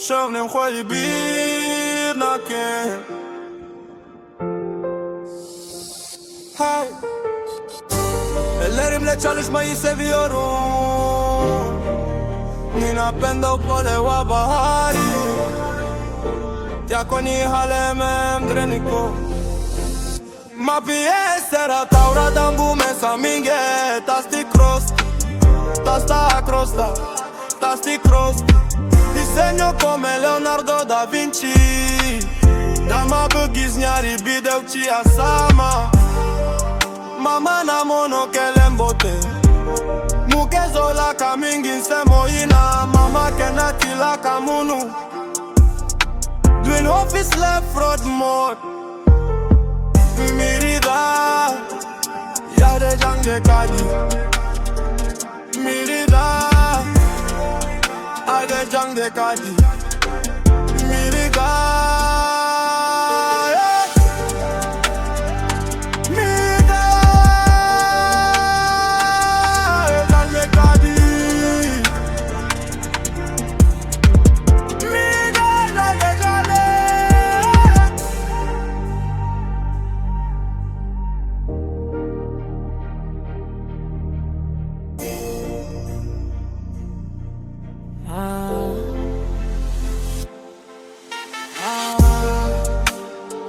شغلي مخوي بينا كان هاي L'erimle mai se vioru Ninapenda upole wa bahari Tiako ni hale memdreniko Mapiesera taura dambu mesa minge Tasti cross, tasta crosta, tasti cross Disegno come Leonardo da Vinci Dama bugiznyari bideu ci asama Mama na mono kelembote Mukezo la kamingi nsemo ina Mama kenati la kamunu Doing office left road mode Mirida Yade jange kadi Mirida Ade jange kadi Mirida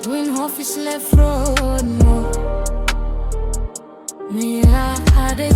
Doing office left road more Me I had a